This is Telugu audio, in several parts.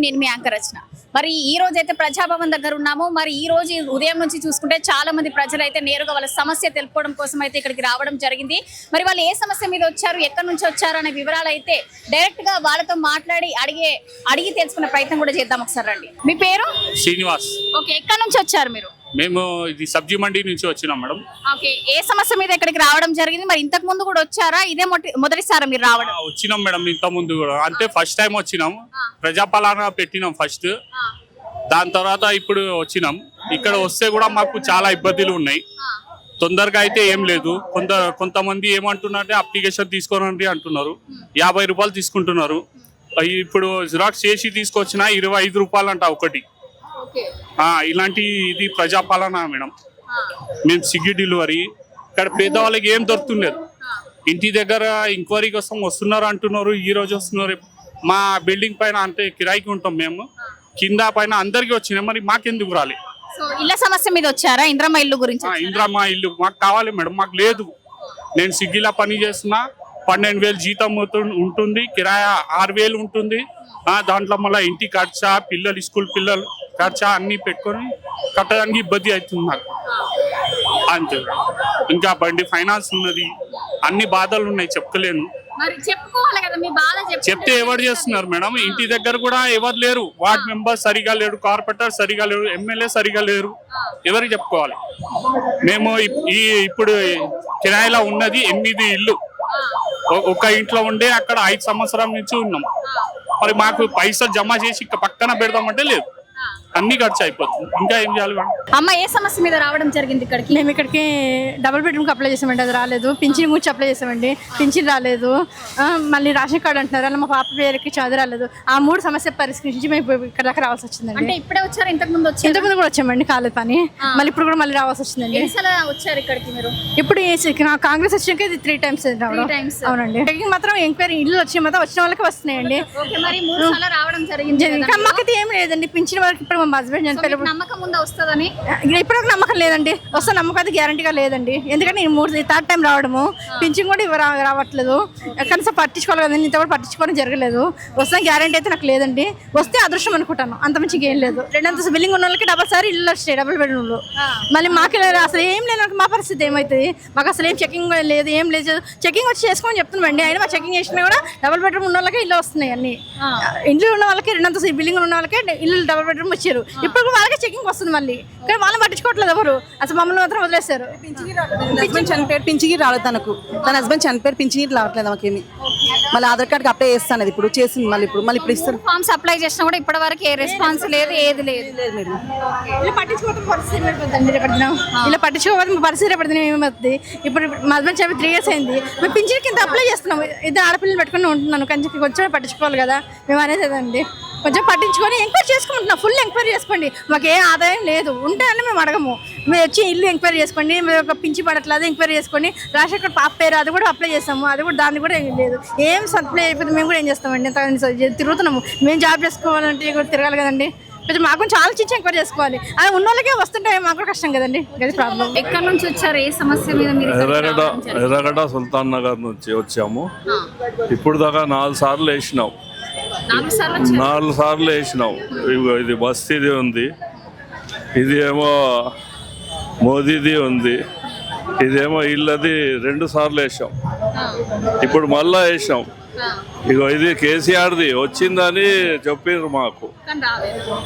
నేను మీ యాంకర్ రచన. మరి ఈ రోజు అయితే ప్రజాభవన్ దగ్గర ఉన్నాము. మరి ఈ రోజు ఉదయం నుంచి చూసుకుంటే చాలా మంది ప్రజలు అయితే నేరుగా వాళ్ళ సమస్య తెలుపుకోవడం కోసం అయితే ఇక్కడికి రావడం జరిగింది. మరి వాళ్ళు ఏ సమస్య మీద వచ్చారు, ఎక్కడి నుంచి వచ్చారు అనే వివరాలు అయితే డైరెక్ట్ గా వాళ్ళతో మాట్లాడి అడిగి తెలుసుకునే ప్రయత్నం కూడా చేద్దాం. ఒకసారి రండి. మీ పేరు? శ్రీనివాస్. ఓకే, ఎక్కడి నుంచి వచ్చారు మీరు? మేము ఇది సబ్జీ మండి నుంచి వచ్చినాం మేడం. ఓకే, ఏ సమస్య మీద ఇక్కడికి రావడం జరిగింది? మరి ఇంతకు ముందు కూడా వచ్చారా? ఇదే మొదటిసారి మీరు రావడం? వచ్చినాం మేడం, ఇంత ముందు కూడా అంటే ఫస్ట్ టైం వచ్చినాం. ప్రజాపాలన పెట్టినాం ఫస్ట్, దాని తర్వాత ఇప్పుడు వచ్చినాం. ఇక్కడ వస్తే కూడా మాకు చాలా ఇబ్బందులు ఉన్నాయి. తొందరగా అయితే ఏం లేదు. కొంతమంది ఏమంటున్నారంటే అప్లికేషన్ తీసుకోనండి అంటున్నారు. 50 రూపాయలు తీసుకుంటున్నారు. ఇప్పుడు జిరాక్స్ చేసి తీసుకొచ్చిన 25 రూపాయలు అంట ఒకటి. ఇలాంటి ఇది ప్రజాపాలన మేడం. మేము స్విగ్గీ డెలివరీ ఇక్కడ పేదవాళ్ళకి ఏం దొరుకుతుండదు. ఇంటి దగ్గర ఎంక్వైరీ కోసం వస్తున్నారు అంటున్నారు. ఈ రోజు వస్తున్నారు. మా బిల్డింగ్ పైన అంటే కిరాయికి ఉంటాం మేము, కింద పైన అందరికి వచ్చినాయి. మరి మాకెందుకు రాలి? ఇళ్ళ సమస్య మీద వచ్చారా? ఇంద్రమ్మ ఇల్లు గురించి? ఇంద్రమ్మ ఇల్లు మాకు కావాలి మేడం. మాకు లేదు. నేను స్విగ్గీలో పని చేస్తున్నా. 12,000 జీతం ఉంటుంది, కిరాయా 6,000 ఉంటుంది. దాంట్లో మళ్ళీ ఇంటి ఖర్చా, పిల్లలు స్కూల్ పిల్లలు ఖర్చా అన్ని పెట్టుకొని కట్టడానికి ఇబ్బంది అవుతుంది నాకు. అంతే. ఇంకా బండి ఫైనాన్స్ ఉన్నది, అన్ని బాధలు ఉన్నాయి, చెప్పలేను. చెప్తే ఎవరు చేస్తున్నారు మేడం? ఇంటి దగ్గర కూడా ఎవరు లేరు. వార్డ్ మెంబర్ సరిగా లేరు, కార్పొరేటర్ సరిగా లేరు, ఎమ్మెల్యే సరిగా లేరు. ఎవరికి చెప్పుకోవాలి? మేము ఇప్పుడు కిరాయిలో ఉన్నది 8 ఇల్లు. ఒక ఇంట్లో ఉండే అక్కడ 5 సంవత్సరాల నుంచి ఉన్నాం. మరి మాకు పైసలు జమ చేసి పక్కన పెడదామంటే లేదు, అన్ని ఖర్చు అయిపోతుంది. ఇంకా ఏం చేయాలి? అమ్మ, ఏ సమస్య మీద రావడం జరిగింది ఇక్కడికి? మేము ఇక్కడికి డబుల్ బెడ్రూమ్కి అప్లై చేసామండి, అది రాలేదు. పింఛన్ గురించి అప్లై చేసామండి, పింఛన్ రాలేదు. మళ్ళీ రేషన్ కార్డు అంటున్నారు, అలా మా పాప పేరుకి చదువు రాలేదు. ఆ 3 సమస్య పరిష్కరించి మేము ఇక్కడ దాకా రావాల్సి వచ్చిందండి. అంటే ఇప్పుడే వచ్చారు? ఇంతకు ముందు కూడా వచ్చామండి, కాలేదు పని. మళ్ళీ ఇప్పుడు కూడా మళ్ళీ రావాల్సి వచ్చిందండి. వచ్చారు ఇక్కడికి మీరు? ఇప్పుడు కాంగ్రెస్ వచ్చాక ఇది 3 టైమ్స్ అవునండి. మాత్రం ఎంక్వైరీ ఇల్లు వచ్చి మాత్రం వచ్చిన వాళ్ళకి వస్తున్నాయండి. ఇంకా మాకైతే ఏం లేదండి. పింఛన్ వరకు ఇప్పుడు మా హస్బెండ్ చనిపోయారు. నమ్మకం ఉందా వస్తుందని? ఇప్పుడు నమ్మకం లేదండి. వస్తే నమ్మకం అయితే గ్యారంటీగా లేదండి. ఎందుకంటే నేను 3rd టైం రావడము, పింఛన్ కూడా రావట్లేదు. కనీసం పట్టించుకోవాలి కదండి, ఇంత కూడా పట్టించుకోవడం జరగలేదు. వస్తే గ్యారంటీ అయితే నాకు లేదండి. వస్తే అదృష్టం అనుకుంటాను, అంత మంచిగా ఏం లేదు. 2 అంతస్తు బిల్డింగ్ ఉన్న వాళ్ళకి డబల్ సారి ఇల్లు వస్తాయి, డబుల్ బెడ్రూమ్లు. మళ్ళీ మాకు అసలు ఏం లేదు. మా పరిస్థితి ఏమవుతుంది? మాకు అసలు ఏం చెకింగ్ లేదు, ఏం లేదు. చెకింగ్ వచ్చి చేసుకోమని చెప్తున్నామండి. అయినా మా చెకింగ్ చేసినా కూడా డబుల్ బెడ్రూమ్ ఉన్న వాళ్ళకి ఇల్లు వస్తున్నాయి. అన్ని ఇంట్లో ఉన్న వాళ్ళకి 2 అంతస్తు బిల్డింగ్ ఉన్న వాళ్ళకి ఇల్లు డబుల్ బెడ్రూమ్ వచ్చారు. ఇప్పుడు కూడా వాళ్ళకే చెకింగ్ వస్తుంది మళ్ళీ. కానీ వాళ్ళని పట్టించుకోవట్లేదు ఎవరు. అసలు మమ్మల్ని మాత్రం వదిలేస్తారు. చనిపోయారు, పింఛన్ రాలేదు తనకు. తన హస్బెండ్ చనిపోయారు, పింఛన్ రావట్లేదు మాకేమి. మళ్ళీ ఆధార్ కార్డ్కి అప్లై చేస్తాను, అది ఇప్పుడు చేసింది. మళ్ళీ ఇప్పుడు ఇస్తారు. ఫామ్స్ అప్లై చేసినా కూడా ఇప్పటి వరకు ఏ రెస్పాన్స్ లేదు, ఏది లేదు. ఇలా పట్టించుకోవడం పరిస్థితి ఇలా పట్టించుకోవడం మా పరిస్థితి ఎప్పటిది ఏమవుతుంది? ఇప్పుడు మా హస్బెండ్ చెప్పి 3 years అయింది. మేము పింఛన్ కింద అప్లై చేస్తున్నాము. 2 ఆడపిల్లలు పెట్టుకుని ఉంటున్నాను. కొంచెం పట్టించుకోవాలి కదా మేము అనేది అండి. కొంచెం పట్టించుకొని ఎంక్వైరీ చేసుకుంటున్నాం. ఫుల్ ఎంక్వైరీ చేసుకోండి. మాకు ఏ ఆదాయం లేదు, ఉంటాయని మేము అడగము. మేము వచ్చి ఇల్లు ఎంక్వైరీ చేసుకోండి, మేము ఒక పింఛన్ పడట్లేదు ఎంక్వైరీ చేసుకొని, రేషన్ కార్డు పాప పేరు అది కూడా అప్లై చేస్తాము. అది కూడా దాన్ని కూడా ఏం లేదు. ఏం సప్లై అయిపోతుంది. మేము కూడా ఏం చేస్తామండి? తిరుగుతున్నాము. మేము జాబ్ చేసుకోవాలంటే కూడా తిరగాలి కదండి. కొంచెం మాకు కొంచెం ఆలోచించి ఎంక్వైరీ చేసుకోవాలి. అది ఉన్న వాళ్ళకే వస్తుంటే మాకు కూడా కష్టం కదండి. అది ప్రాబ్లం. ఎక్కడి నుంచి వచ్చారు? ఏ సమస్య మీద? ఎర్రగడ్డ సుల్తాన్ నగర్ నుంచి వచ్చాము. ఇప్పుడు దాకా 4 సార్లు వేసినాం. 4 సార్లు వేసినాం. ఇది బస్తీది ఉంది, ఇది ఏమో మోదీది ఉంది, ఇదేమో ఇల్లది. 2 సార్లు వేసాం. ఇప్పుడు మళ్ళా వేసాం. ఇగో ఇది కేసీఆర్ది వచ్చిందని చెప్పిండ్రు మాకు.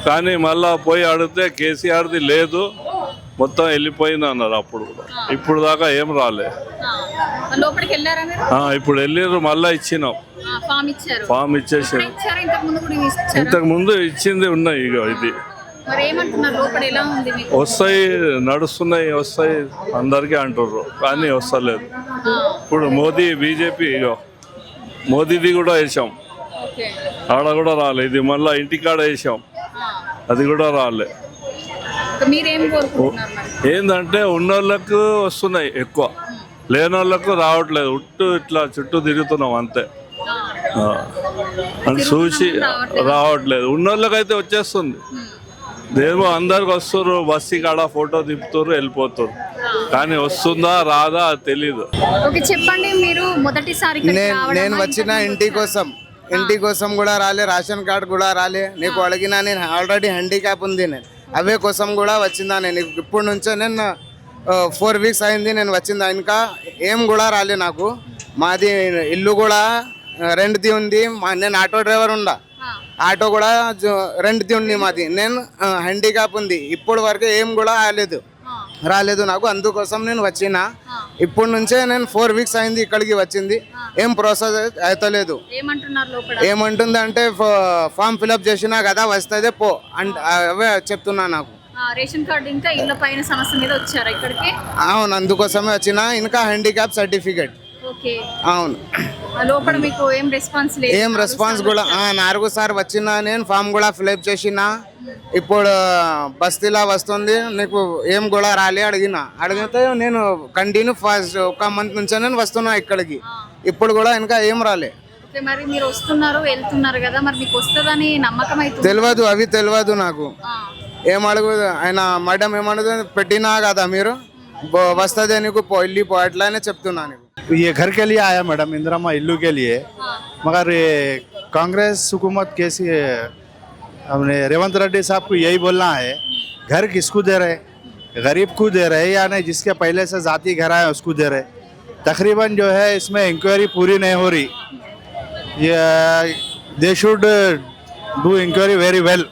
కానీ మళ్ళా పోయి అడిగితే కేసీఆర్ది లేదు, మొత్తం వెళ్ళిపోయింది అన్నారు అప్పుడు. ఇప్పుడు దాకా ఏం రాలే. ఇప్పుడు వెళ్ళిర్రు, మళ్ళా ఇచ్చినాం. ఫామ్ ఇచ్చేసారు. ఇంతకు ముందు ఇచ్చింది ఉన్నాయి. ఇగో ఇది వస్తాయి, నడుస్తున్నాయి, వస్తాయి అందరికీ అంటుర్రు, కానీ వస్తలేదు. ఇప్పుడు మోదీ బీజేపీ ఇగో మోదీది కూడా వేసాం, ఆడ కూడా రాలే. ఇది మళ్ళీ ఇంటికాడ వేసాం, అది కూడా రాలే. ఏంటంటే ఉన్నోళ్ళకు వస్తున్నాయి ఎక్కువ, లేని వాళ్ళకు రావట్లేదు. ఇట్లా చుట్టూ తిరుగుతున్నాం అంతే. అని చూసి రావట్లేదు. ఉన్నోళ్ళకైతే వచ్చేస్తుంది. ఏమో అందరికి వస్తున్నారు, బస్సు కాడ ఫోటో దింపుతారు, వెళ్ళిపోతారు. కానీ వస్తుందా రాదా తెలీదు. చెప్పండి, మీరు మొదటిసారి నేను వచ్చిన ఇంటి కోసం ఇంటి కోసం కూడా రాలే, రేషన్ కార్డ్ కూడా రాలే. నీకు అడిగినా నేను ఆల్రెడీ హ్యాండిక్యాప్ ఉంది, నేను అవే కోసం కూడా వచ్చిందా. నేను ఇప్పుడు నుంచే నేను 4 వీక్స్ అయింది నేను వచ్చిందా, ఇంకా ఏం కూడా రాలే నాకు. మాది ఇల్లు కూడా రెంట్ది ఉంది, నేను ఆటో డ్రైవర్ ఉండా, ఆటో కూడా రెంట్ది ఉంది మాది. నేను హ్యాండిక్యాప్ ఉంది, ఇప్పుడు వరకు ఏం కూడా రాలేదు నాకు. అందుకోసం నేను వచ్చిన. ఇప్పుడు నుంచే నేను 4 వీక్స్ అయింది ఇక్కడికి వచ్చింది, ఏం ప్రాసెస్ అవుతలేదు. ఏమంటున్నారు లోపల? ఏమంటుంది అంటే ఫామ్ ఫిల్అప్ చేసినా కదా వస్తుంది పో అవే చెప్తున్నా నాకు. రేషన్ కార్డు ఇంకా ఇళ్ళ పైన సమస్య మీద వచ్చారా ఇక్కడికి? అవును, అందుకోసమే వచ్చిన. ఇంకా హ్యాండిక్యాప్ సర్టిఫికేట్. ఓకే, అవును. లోపల మీకు ఏం రెస్పాన్స్ లేదు? ఏం రెస్పాన్స్ కూడా 4 సార్లు వచ్చిన, నేను ఫామ్ కూడా ఫిల్అప్ చేసిన. ఇప్పుడు బస్తీలా వస్తుంది, నీకు ఏం కూడా రాలే అడిగితే నేను కంటిన్యూ ఫస్ట్ 1 మంత్ నుంచే నేను వస్తున్నా ఇక్కడికి, ఇప్పుడు కూడా ఇంకా ఏం రాలే. ఓకే, మరి మీరు వస్తున్నారు వెళ్తున్నారు కదా, మరి మీకు వస్తుందని నమ్మకం అయితే తెలియదు, అవి తెలియదు నాకు. ఏం అడుగు ఆయన మేడం ఏమడుగు పెట్టినా కదా మీరు వస్తుంది నీకు వెళ్ళిపో అట్లానే చెప్తున్నా నీకు. ये घर के लिए आया मैडम, इंदिरा इल्लू के लिए, मगर ये कांग्रेस हुकूमत कैसी है, हमने रेवंत रेड्डी साहब को यही बोलना है, घर किसको दे रहे, गरीब को दे रहे या नहीं, जिसके पहले से जाती घर आए उसको दे रहे. तकरीबन जो है इसमें इंक्वायरी पूरी नहीं हो रही. ये they should do inquiry very well.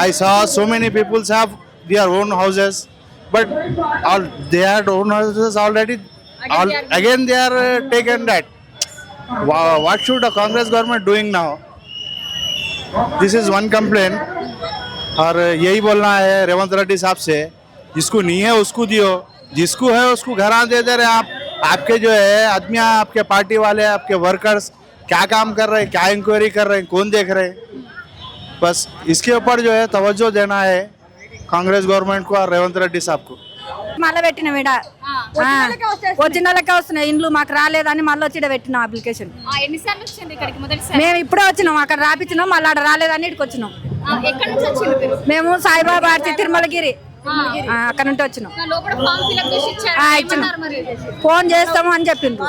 I saw so many people have their own houses, but all they had own houses already. Again they are taken that. What should the Congress government doing now? This is one complaint. और यही बोलना है रेवंत रेड्डी साहब से, जिसको नहीं है उसको दियो, जिसको है उसको घर दे रहे आप. आपके जो है आदमी, आपके पार्टी वाले, आपके वर्कर्स क्या काम कर रहे हैं, क्या इंक्वायरी कर रहे हैं, कौन देख रहे हैं. बस इसके ऊपर जो है तवज्जो देना है कांग्रेस गवर्नमेंट को और रेवंत रेड्डी साहब को. మళ్ళీ పెట్టినాం ఈడ, వచ్చిన వాళ్ళకే వస్తున్నాయి ఇండ్లు, మాకు రాలేదని మళ్ళీ వచ్చి ఈడ పెట్టినాం అప్లికేషన్. ఎన్నిసార్లు వచ్చింది ఇక్కడికి? మొదటిసారి మేము ఇప్పుడే వచ్చినాం, అక్కడ రాపించినాం, మళ్ళీ ఆడ రాలేదని ఇక్కడికి వచ్చినాం. ఎక్కడి నుంచి వచ్చింది మీరు? మేము సాయిబాబా తిరుమలగిరి అక్కడ నుండి వచ్చినాం. లోపల ఫామ్ ఫిల్అప్ చేసి ఇచ్చారు, ఇచ్చినాం. ఏమన్నారు మరి? ఫోన్ చేస్తాము అని చెప్పింది.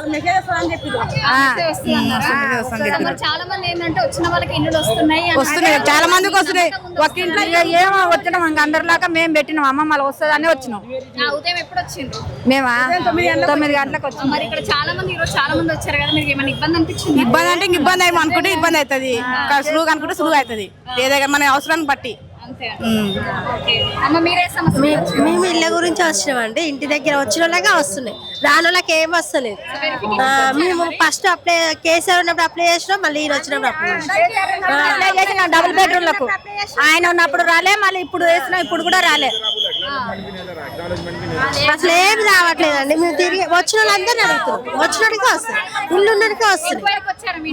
మరి చాలా మంది ఏంటంటే వచ్చిన వాళ్ళకి ఇల్లు వస్తున్నాయి అని వస్తున్నాయి, చాలా మందికి వస్తున్నాయి. ఒక ఇంట్లో ఏమో వచ్చినాం, ఇంక అందరిలాగా మేము పెట్టినాం, అమ్మ మళ్ళీ వస్తుందని వచ్చినాం. ఉదయం ఎప్పుడు వచ్చిండ్రు? మేమా 9 గంటలకు వచ్చినాం. మరి ఇక్కడ చాలా మంది ఈరోజు చాలా మంది వచ్చారు కదా, మీకు ఏమైనా ఇబ్బంది అనిపించింది? ఇబ్బంది అంటే ఇంక ఇబ్బంది అయ్యి అనుకుంటే ఇబ్బంది అవుతుంది, సులువుగా అనుకుంటే సులువు అవుతుంది, ఏదైనా మన అవసరాన్ని బట్టి. అంతే. ఓకే. అమ్మ మీరే సమస్య మీద వచ్చారు? మేము ఇళ్ళ గురించి వచ్చినామండి, ఇంటి దగ్గర వచ్చిన వాళ్ళకే వస్తున్నాయి, రాని వాళ్ళకి ఏం వస్తలేదు. మేము ఫస్ట్ అప్లై కేసీఆర్ ఉన్నప్పుడు అప్లై చేసినాం, మళ్ళీ ఈయన వచ్చినప్పుడు అప్లై చేసినాం. డబుల్ బెడ్రూమ్లకు ఆయన ఉన్నప్పుడు రాలే, మళ్ళీ ఇప్పుడు వేసినాం, ఇప్పుడు కూడా రాలే. అసలు ఏం రావట్లేదండి. మేము తిరిగి వచ్చిన వాళ్ళందరినీ అడుగుతున్నాం, వచ్చిన వాళ్ళకే వస్తుంది, ఇల్లు ఉన్నడికే వస్తుంది.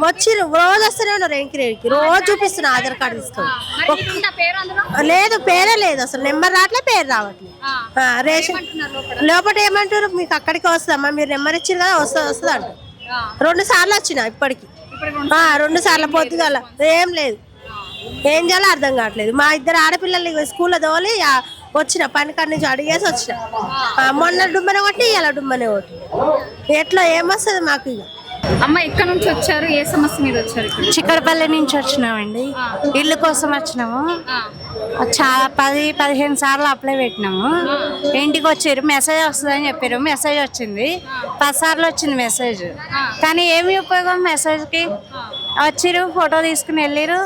వచ్చి రోజు వస్తూనే ఉన్నారు, ఎంక్వైరీకి రోజు చూపిస్తున్నా ఆధార్ కార్డు తీసుకొని. మరి మీకు ఉందా పేరు అందులో? లేదు, పేరే లేదు, అసలు నెంబర్ రావట్లే, పేరు రావట్లేదు. రేషన్ లోపల ఏమంటారు, మీకు అక్కడికి వస్తుందమ్మా, మీరు నెంబర్ ఇచ్చారు కదా, వస్తుంది అంటారు. 2 సార్లు వచ్చిన ఇప్పటికి, 2 సార్లు పొద్దుగాల ఏం లేదు. ఏం చేయాలో అర్థం కావట్లేదు. మా 2 ఆడపిల్లలు స్కూల్లో తోలి వచ్చిన పని కాడి నుంచి అడిగేసి వచ్చిన. మొన్న డుమ్మనే కొట్టి ఇలా డుమ్మనే కొట్టి ఎట్లా ఏమొస్తుంది మాకు. ఇక అమ్మ ఎక్కడి నుంచి వచ్చారు, ఏ సమస్య మీద వచ్చారు? చిక్కడపల్లి నుంచి వచ్చినామండి, ఇల్లు కోసం వచ్చినాము. చాలా 10-15 సార్లు అప్లై పెట్టినాము. ఇంటికి వచ్చారు, మెసేజ్ వస్తుందని చెప్పారు, మెసేజ్ వచ్చింది. 10 సార్లు వచ్చింది మెసేజ్, కానీ ఏమి ఉపయోగం మెసేజ్కి? వచ్చిరు, ఫోటో తీసుకుని వెళ్ళిరు,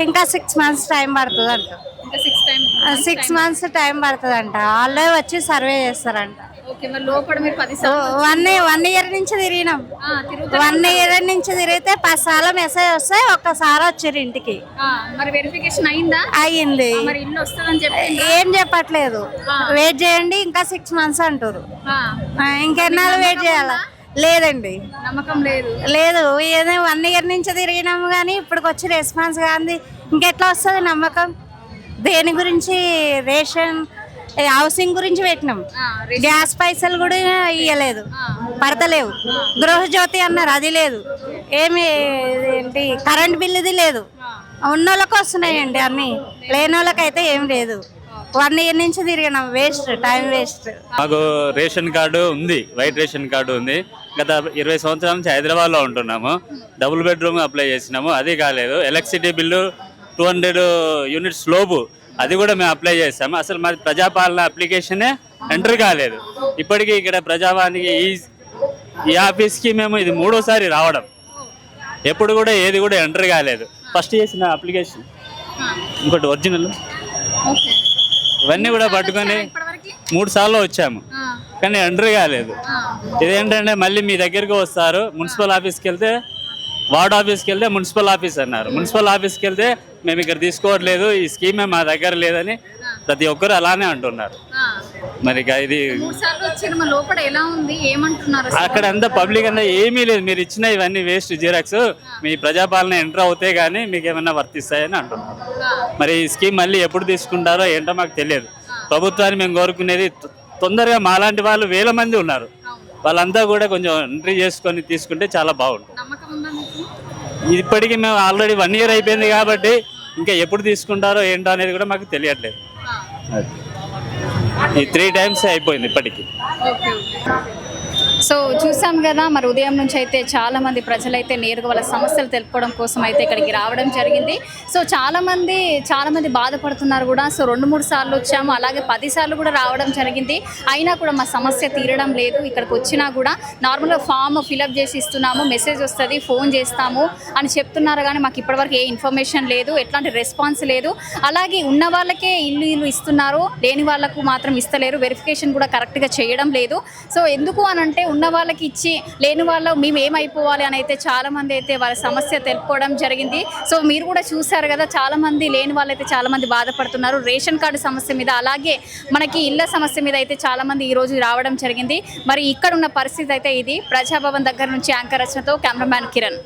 ఇంకా 6 మంత్స్ టైం పడుతుంది అంట. 6 మంత్స్ టైం పడుతుంది అంట. వాళ్ళే వచ్చి సర్వే చేస్తారంట. వన్ ఇయర్ నుంచి తిరిగినాం, 1 ఇయర్ నుంచి తిరిగితే 10 సార్లు మెసేజ్ వస్తాయి, ఒక్కసారి వచ్చారు ఇంటికి. అయ్యింది, ఏం చెప్పట్లేదు. వెయిట్ చేయండి ఇంకా 6 మంత్స్ అంటారు. ఇంకెన్నాళ్ళు వెయిట్ చేయాలా? లేదండి, నమ్మకం లేదు. ఏదో 1 ఇయర్ నుంచి తిరిగినాము కానీ ఇప్పటికి వచ్చి రెస్పాన్స్ కాంది, ఇంకెట్లా వస్తుంది నమ్మకం? దేని గురించి? రేషన్ హౌసింగ్ గురించి పెట్టినాం, గ్యాస్ పైసలు కూడా ఇయ్యలేదు, పడతలేవు. గృహజ్యోతి అన్నారు, అది లేదు. ఏమి ఏంటి కరెంట్ బిల్లుది లేదు. ఉన్నోళ్ళకి వస్తున్నాయండి అన్ని, లేని వాళ్ళకైతే ఏం లేదు. 1 ఇయర్ నుంచి తిరిగినాం, వేస్ట్, టైం వేస్ట్. మాకు రేషన్ కార్డు ఉంది, వైట్ రేషన్ కార్డు ఉంది. గత 20 సంవత్సరాల నుంచి హైదరాబాద్లో ఉంటున్నాము. డబుల్ బెడ్రూమ్ అప్లై చేసినాము, అది కాలేదు. ఎలక్ట్రిసిటీ బిల్లు 200 యూనిట్స్ లోపు, అది కూడా మేము అప్లై చేసాము. అసలు మాది ప్రజాపాలన అప్లికేషనే ఎంటర్ కాలేదు. ఇప్పటికీ ఇక్కడ ప్రజావానికి ఈ ఆఫీస్కి మేము ఇది 3వసారి రావడం, ఎప్పుడు కూడా ఏది కూడా ఎంటర్ కాలేదు. ఫస్ట్ చేసిన అప్లికేషన్ ఇంకోటి ఒరిజినల్, ఇవన్నీ కూడా పట్టుకొని 3 సార్లు వచ్చాము, కానీ ఎంటర్ కాలేదు. ఇదేంటంటే మళ్ళీ మీ దగ్గరికి వస్తారు, మున్సిపల్ ఆఫీస్కి వెళ్తే వార్డ్ ఆఫీస్కి వెళ్తే మున్సిపల్ ఆఫీస్ అన్నారు, మున్సిపల్ ఆఫీస్కి వెళ్తే మేము ఇక్కడ తీసుకోవట్లేదు, ఈ స్కీమే మా దగ్గర లేదని ప్రతి ఒక్కరు అలానే అంటున్నారు. మరి ఇది లోపల ఎలా ఉంది, ఏమంటున్నారు? అక్కడ అంతా పబ్లిక్ అంతా ఏమీ లేదు, మీరు ఇచ్చిన ఇవన్నీ వేస్ట్ జిరాక్స్, మీ ప్రజాపాలన ఎంటర్ అవుతే కానీ మీకు ఏమైనా వర్తిస్తాయని అంటున్నారు. మరి ఈ స్కీమ్ మళ్ళీ ఎప్పుడు తీసుకుంటారో ఏంటో మాకు తెలియదు. ప్రభుత్వాన్ని మేము కోరుకునేది తొందరగా మాలాంటి వాళ్ళు వేల మంది ఉన్నారు, వాళ్ళంతా కూడా కొంచెం ఎంట్రీ చేసుకొని తీసుకుంటే చాలా బాగుంటుంది. ఇప్పటికీ మేము ఆల్రెడీ 1 ఇయర్ అయిపోయింది కాబట్టి ఇంకా ఎప్పుడు తీసుకుంటారో ఏంటో అనేది కూడా మాకు తెలియట్లేదు. ఈ 3 టైమ్స్ అయిపోయింది ఇప్పటికీ. సో చూసాం కదా, మరి ఉదయం నుంచి అయితే చాలా మంది ప్రజలైతే నేరుగా వాళ్ళ సమస్యలు తెలుపుకోవడం కోసం అయితే ఇక్కడికి రావడం జరిగింది. సో చాలా మంది బాధపడుతున్నారు కూడా. సో 2-3 సార్లు వచ్చాము, అలాగే 10 సార్లు కూడా రావడం జరిగింది, అయినా కూడా మా సమస్య తీరడం లేదు. ఇక్కడికి వచ్చినా కూడా నార్మల్గా ఫామ్ ఫిలప్ చేసి ఇస్తున్నాము, మెసేజ్ వస్తుంది, ఫోన్ చేస్తాము అని చెప్తున్నారు, కానీ మాకు ఇప్పటివరకు ఏ ఇన్ఫర్మేషన్ లేదు, ఎట్లాంటి రెస్పాన్స్ లేదు. అలాగే ఉన్న వాళ్ళకే ఇల్లు ఇస్తున్నారు, లేని వాళ్ళకు మాత్రం ఇస్తలేరు, వెరిఫికేషన్ కూడా కరెక్ట్గా చేయడం లేదు. సో ఎందుకు అని అంటే ఉన్న వాళ్ళకి ఇచ్చి లేని వాళ్ళు మేము ఏమైపోవాలి అని అయితే చాలా మంది అయితే వాళ్ళ సమస్య తెలుపుకోవడం జరిగింది. సో మీరు కూడా చూసారు కదా, చాలా మంది లేని వాళ్ళు అయితే చాలా మంది బాధపడుతున్నారు రేషన్ కార్డు సమస్య మీద, అలాగే మనకి ఇళ్ల సమస్య మీద అయితే చాలా మంది ఈ రోజు రావడం జరిగింది. మరి ఇక్కడ ఉన్న పరిస్థితి అయితే ఇది. ప్రజాభవన్ దగ్గర నుంచి యాంకర్ రచనతో కెమెరామ్యాన్ కిరణ్.